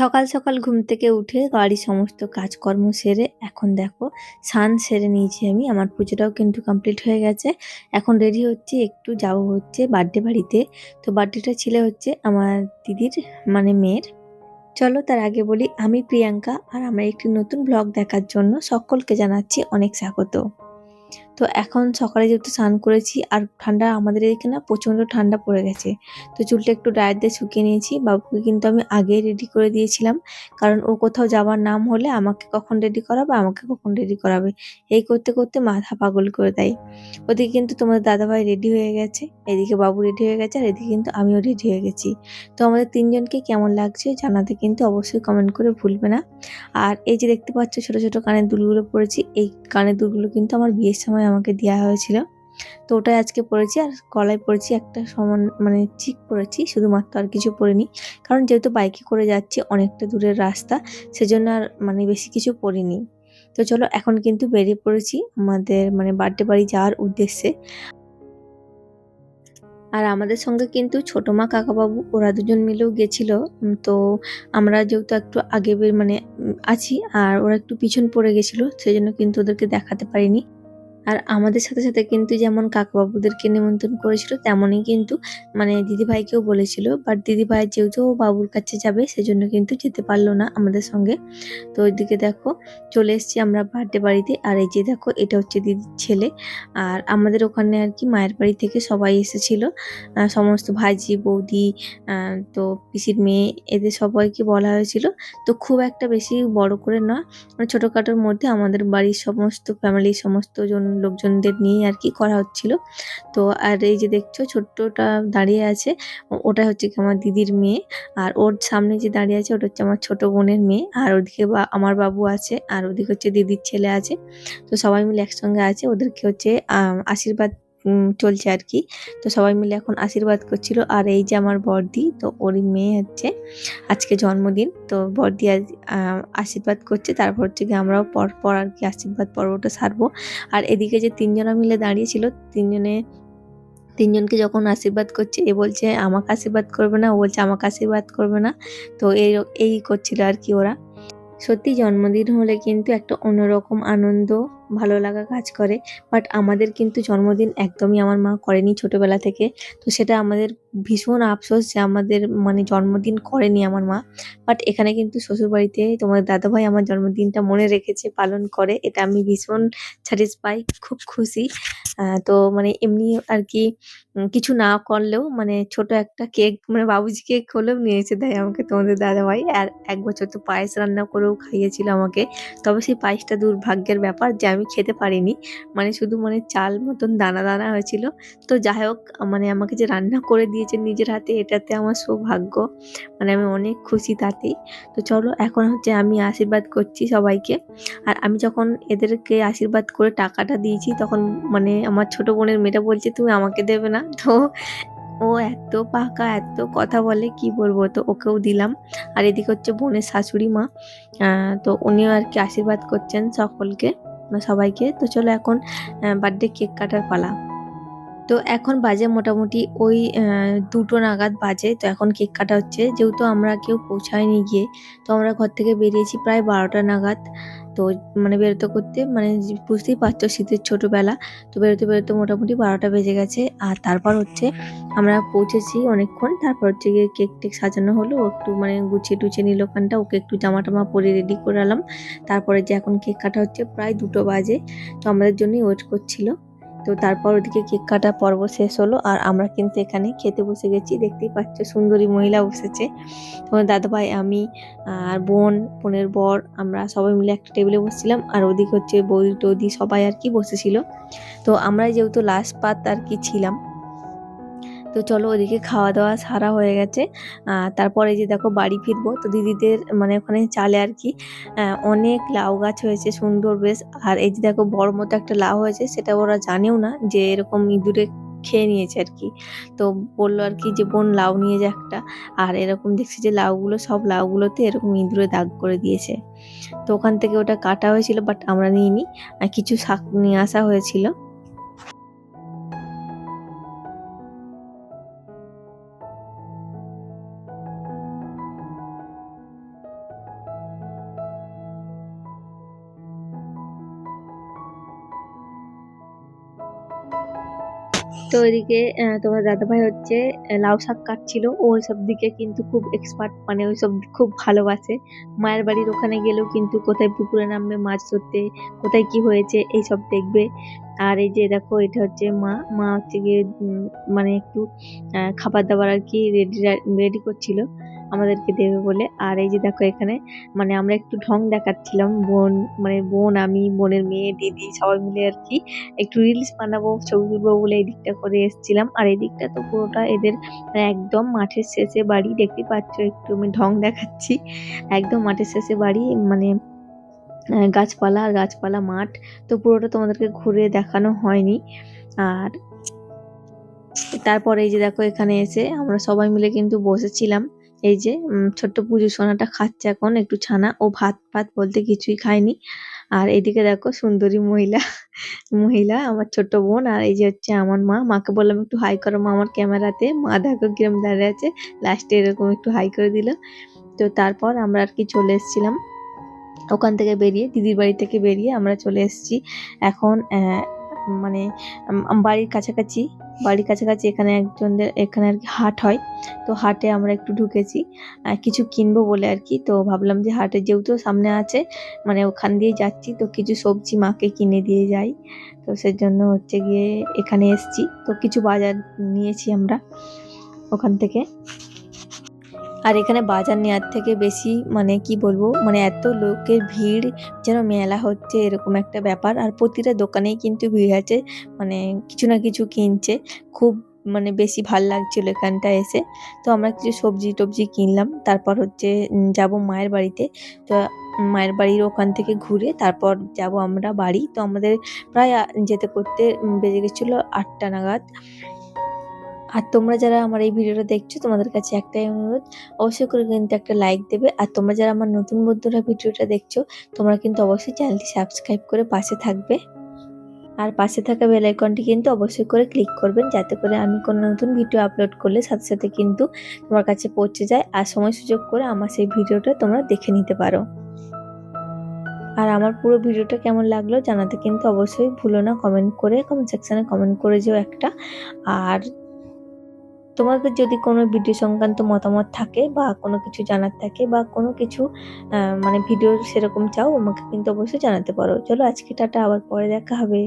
সকাল সকাল ঘুম থেকে উঠে বাড়ির সমস্ত কাজকর্ম সেরে এখন দেখো স্নান সেরে নিয়েছি আমি। আমার পুজোটাও কিন্তু কমপ্লিট হয়ে গেছে। এখন রেডি হচ্ছি, একটু যাব হচ্ছে বার্থডে বাড়িতে। তো বার্থডেটা ছিল হচ্ছে আমার দিদির মানে মেয়ের। চলো তার আগে বলি, আমি প্রিয়াঙ্কা আর আমার একটি নতুন ব্লগ দেখার জন্য সকলকে জানাচ্ছি অনেক স্বাগত। তো এখন সকালে যেহেতু স্নান করেছি আর ঠান্ডা, আমাদের এখানে না প্রচণ্ড ঠান্ডা পড়ে গেছে। তো চুলটা একটু ড্রায়ার দিয়ে শুকিয়ে নিয়েছি। বাবুকে কিন্তু আমি আগেই রেডি করে দিয়েছিলাম, কারণ ও কোথাও যাওয়ার নাম হলে আমাকে কখন রেডি করাবে, আমাকে কখন রেডি করাবে, এই করতে করতে মাথা পাগল করে দেয়। ওদিকে কিন্তু তোমাদের দাদাভাই রেডি হয়ে গেছে, এদিকে বাবু রেডি হয়ে গেছে, আর এদিকে কিন্তু আমিও রেডি হয়ে গেছি। তো আমাদের তিনজনকে কেমন লাগছে জানাতে কিন্তু অবশ্যই কমেন্ট করে ভুলবে না। আর এই যে দেখতে পাচ্ছ ছোট ছোট কানের দুলগুলো পরেছি, এই কানের দুলগুলো কিন্তু আমার বিয়ের সময় আমাকে দেওয়া হয়েছিল। তো ওটাই আজকে পরেছি, আর গলায় পরেছি একটা সমান মানে চিক পরেছি শুধুমাত্র, আর কিছু পরিনি। কারণ যেহেতু বাইকে করে যাচ্ছি অনেকটা দূরের রাস্তা, সেজন্য আর মানে বেশি কিছু পরিনি। তো চলো এখন কিন্তু বেরিয়ে পড়েছি আমাদের মানে বার্থডে বাড়ি যাওয়ার উদ্দেশ্যে। আর আমাদের সঙ্গে কিন্তু ছোট মা কাকাবাবু ওরা দুজন মিলেও গেছিল। তো আমরা যেহেতু একটু আগে মানে আছি, আর ওরা একটু পিছন পড়ে গেছিল, সেই জন্য কিন্তু ওদেরকে দেখাতে পারিনি। আর আমাদের সাথে সাথে কিন্তু যেমন কাকাবাবুদেরকে নিমন্ত্রণ করেছিল, তেমনই কিন্তু মানে দিদিভাইকেও বলেছিল। বাট দিদিভাই যেহেতু ও বাবুর কাছে যাবে, সেজন্য কিন্তু যেতে পারলো না আমাদের সঙ্গে। তো ওইদিকে দেখো চলে এসেছি আমরা বার্থডে বাড়িতে। আর এই যে দেখো এটা হচ্ছে দিদির ছেলে। আর আমাদের ওখানে আর কি মায়ের বাড়ি থেকে সবাই এসেছিল, সমস্ত ভাইজি বৌদি, তো পিসির মেয়ে, এদের সবাইকে বলা হয়েছিল। তো খুব একটা বেশি বড় করে না, মানে ছোটোখাটোর মধ্যে আমাদের বাড়ির সমস্ত ফ্যামিলির সমস্ত লোকজনদের নিয়ে আর কি করা হচ্ছিল। তো আর এই যে দেখছো ছোট্টটা দাঁড়িয়ে আছে, ওটা হচ্ছে কি আমার দিদির মেয়ে। আর ওর সামনে যে দাঁড়িয়ে আছে ওটা হচ্ছে আমার ছোট বোনের মেয়ে। আর ওদিকে আমার বাবু আছে, আর ওদিকে হচ্ছে দিদির ছেলে আছে। তো সবাই মিলে একসঙ্গে আছে, ওদেরকে হচ্ছে আশীর্বাদ চলছে আর কি। তো সবাই মিলে এখন আশীর্বাদ করছিল। আর এই যে আমার বড়দি, তো ওরই মেয়ে হচ্ছে আজকে জন্মদিন। তো বড়দি আশীর্বাদ করছে, তারপর হচ্ছে কি আমরাও পর আর কি আশীর্বাদ পর্বটা সারবো। আর এদিকে যে তিনজনা মিলে দাঁড়িয়েছিল, তিনজনকে যখন আশীর্বাদ করছে, এ বলছে আমাকে আশীর্বাদ করবে না, ও বলছে আমাকে আশীর্বাদ করবে না। তো এই করছিল আর কি ওরা। সত্যি জন্মদিন হলে কিন্তু একটা অন্যরকম আনন্দ, ভালো লাগা কাজ করে। বাট আমাদের কিন্তু জন্মদিন একদমই আমার মা করেনি ছোটবেলা থেকে। তো সেটা আমাদের ভীষণ আফসোস যে আমাদের মানে জন্মদিন করেনি আমার মা। বাট এখানে কিন্তু শ্বশুরবাড়িতে তোমার দাদাভাই আমার জন্মদিনটা মনে রেখেছে, পালন করে, এটা আমি ভীষণ স্যাটিসফাই, খুব খুশি। তো মানে এমনি আর কি কিছু না করলেও মানে ছোট একটা কেক, মানে বাবুজি কেক হলেও নিয়ে এসে দেয় আমাকে তোমাদের দাদাভাই। আর এক বছর তো পায়েস রান্না করেও খাইয়েছিল আমাকে। তবে সেই পায়েসটা দুর্ভাগ্যের ব্যাপার যে আমি খেতে পারিনি, মানে শুধু মানে চাল মতন দানা দানা হয়েছিল। তো যাই হোক, মানে আমাকে যে রান্না করে দিয়েছে নিজের হাতে, এটাতে আমার সৌভাগ্য, মানে আমি অনেক খুশি তাতেই। তো চলো এখন হচ্ছে আমি আশীর্বাদ করছি সবাইকে। আর আমি যখন এদেরকে আশীর্বাদ করে টাকাটা দিয়েছি, তখন মানে আমার ছোট বোনের মেয়েটা বলছে তুমি আমাকে দেবে না? তো ও এত পাকা, এত কথা বলে কি বলবো, তো ওকেও দিলাম। আর এদিকে হচ্ছে বোনের শাশুড়ি মা, তো উনিও আর কি আশীর্বাদ করছেন সকলকে, সবাইকে। তো চলো এখন বার্থডে কেক কাটার পালা। তো এখন বাজে মোটামুটি ওই 2টো নাগাদ বাজে। তো এখন কেক কাটা হচ্ছে, যেহেতু আমরা কেউ পৌঁছায়নি গিয়ে। তো আমরা ঘর থেকে বেরিয়েছি প্রায় 12টা নাগাদ। তো মানে বেরোতে করতে মানে বুঝতেই পারছো শীতের ছোটবেলা। তো বেরোতে বেরোতে মোটামুটি 12টা বেজে গেছে। আর তারপর হচ্ছে আমরা পৌঁছেছি অনেকক্ষণ, তারপর হচ্ছে গিয়ে কেক টেক সাজানো হলো, ও একটু মানে গুছিয়ে টুছিয়ে নিল ওখানটা, ওকে একটু জামা টামা পরে রেডি করালাম। তারপরে যে এখন কেক কাটা হচ্ছে, প্রায় 2টো বাজে। তো আমাদের জন্যই ওয়েট করছিল। তো তারপর ওদিকে কেক কাটা পর্ব শেষ হলো, আর আমরা কিন্তু এখানে খেতে বসে গেছি। দেখতেই পাচ্ছ সুন্দরী মহিলা বসেছে, তোমার দাদাভাই, আমি আর বোনের বর, আমরা সবাই মিলে একটা টেবিলে বসছিলাম। আর ওদিকে হচ্ছে বৌদি টৌদি সবাই আর কি বসেছিল। তো আমরা যেহেতু লাস্ট পাত আর কি ছিলাম, তো চলো ওদিকে খাওয়া দাওয়া সারা হয়ে গেছে। তারপরে এই যে দেখো বাড়ি ফিরবো। তো দিদিদের মানে ওখানে চালে আর কি অনেক লাউ গাছ হয়েছে সুন্দর বেশ। আর এই যে দেখো বড় মতো একটা লাউ হয়েছে, সেটা ওরা জানেও না যে এরকম ইঁদুরে খেয়ে নিয়েছে আর কি। তো বললো আর কি যে বোন লাউ নিয়ে যা একটা। আর এরকম দেখছি যে লাউগুলো, সব লাউগুলোতে এরকম ইঁদুরে দাগ করে দিয়েছে। তো ওখান থেকে ওটা কাটা হয়েছিল, বাট আমরা নিইনি। কিছু শাক নিয়ে আসা হয়েছিল। তো এদিকে তোমার দাদাভাই হচ্ছে লাউ শাক কাটছিল। ও ওইসব দিকে কিন্তু খুব এক্সপার্ট, মানে ওইসব খুব ভালোবাসে। মায়ের বাড়ির ওখানে গেলেও কিন্তু কোথায় পুকুরে নামবে মাছ ধরতে, কোথায় কি হয়েছে এইসব দেখবে। আর এই যে দেখো এটা হচ্ছে মা, মা হচ্ছে গিয়ে মানে একটু খাবার দাবার আর কি রেডি রেডি করছিল আমাদেরকে দেবে বলে। আর এই যে দেখো এখানে মানে আমরা একটু ঢং দেখাচ্ছিলাম, বোন মানে বোন, আমি, বোনের মেয়ে, দিদি সবাই মিলে আর কি একটু রিলস বানাবো, ছবি তুলবো বলে এই দিকটা করে এসেছিলাম। আর এই দিকটা তো পুরোটা এদের একদম মাঠের শেষে বাড়ি, দেখতে পাচ্ছ একটু আমি ঢং দেখাচ্ছি। একদম মাঠের শেষে বাড়ি, মানে গাছপালা আর গাছপালা মাঠ। তো পুরোটা তোমাদেরকে ঘুরে দেখানো হয়নি। আর তারপরে এই যে দেখো এখানে এসে আমরা সবাই মিলে কিন্তু বসেছিলাম। এই যে ছোট্ট পুজো সোনাটা খাচ্ছে এখন একটু ছানা, ও ভাত ভাত বলতে কিছুই খায়নি। আর এদিকে দেখো সুন্দরী মহিলা, মহিলা আমার ছোট্ট বোন। আর এই যে হচ্ছে আমার মা, মাকে বললাম একটু হাই করো মা আমার ক্যামেরাতে। মা দেখো কিরম দাঁড়িয়ে আছে, লাস্টে এরকম একটু হাই করে দিল। তো তারপর আমরা আর কি চলে এসেছিলাম ওখান থেকে বেরিয়ে, দিদির বাড়ি থেকে বেরিয়ে আমরা চলে এসেছি এখন মানে বাড়ির কাছাকাছি। বাড়ির কাছাকাছি এখানে একজনদের এখানে আর কি হাট হয়। তো হাটে আমরা একটু ঢুকেছি কিছু কিনবো বলে আর কি। তো ভাবলাম যে হাটে যেহেতু সামনে আছে, মানে ওখান দিয়ে যাচ্ছি, তো কিছু সবজি মাকে কিনে দিয়ে যাই। তো সেজন্য হচ্ছে গিয়ে এখানে এসেছি। তো কিছু বাজার নিয়েছি আমরা ওখান থেকে। আর এখানে বাজার নেওয়ার থেকে বেশি মানে কি বলবো, মানে এত লোকের ভিড়, যেন মেলা হচ্ছে এরকম একটা ব্যাপার। আর প্রতিটা দোকানেই কিন্তু ভিড় আছে, মানে কিছু না কিছু কিনছে। খুব মানে বেশি ভাল লাগছিল এখানটা এসে। তো আমরা কিছু সবজি টবজি কিনলাম, তারপর হচ্ছে যাব মায়ের বাড়িতে। তো মায়ের বাড়ির ওখান থেকে ঘুরে তারপর যাব আমরা বাড়ি। তো আমাদের প্রায় যেতে করতে বেজে গেছিলো 8টা নাগাদ। আর তোমরা যারা আমার এই ভিডিওটা দেখছো, তোমাদের কাছে একটাই অনুরোধ, অবশ্যই করে কিন্তু একটা লাইক দেবে। আর তোমরা যারা আমার নতুন বন্ধুরা ভিডিওটা দেখছো, তোমরা কিন্তু অবশ্যই চ্যানেলটি সাবস্ক্রাইব করে পাশে থাকবে। আর পাশে থাকা বেল আইকনটি কিন্তু অবশ্যই করে ক্লিক করবেন, যাতে করে আমি কোনো নতুন ভিডিও আপলোড করলে সাথে সাথে কিন্তু তোমার কাছে পৌঁছে যায়। আর সময় সুযোগ করে আমার সেই ভিডিওটা তোমরা দেখে নিতে পারো। আর আমার পুরো ভিডিওটা কেমন লাগলো জানাতে কিন্তু অবশ্যই ভুলো না, কমেন্ট সেকশনে কমেন্ট করে যেও একটা। আর তোমাদের যদি কোনো ভিডিও সংক্রান্ত মতামত থাকে বা কোনো কিছু জানার থাকে বা কোনো কিছু মানে ভিডিও সেরকম চাও, আমাকে কিন্তু অবশ্যই জানাতে পারো। চলো আজকে টাটা, আবার পরে দেখা হবে।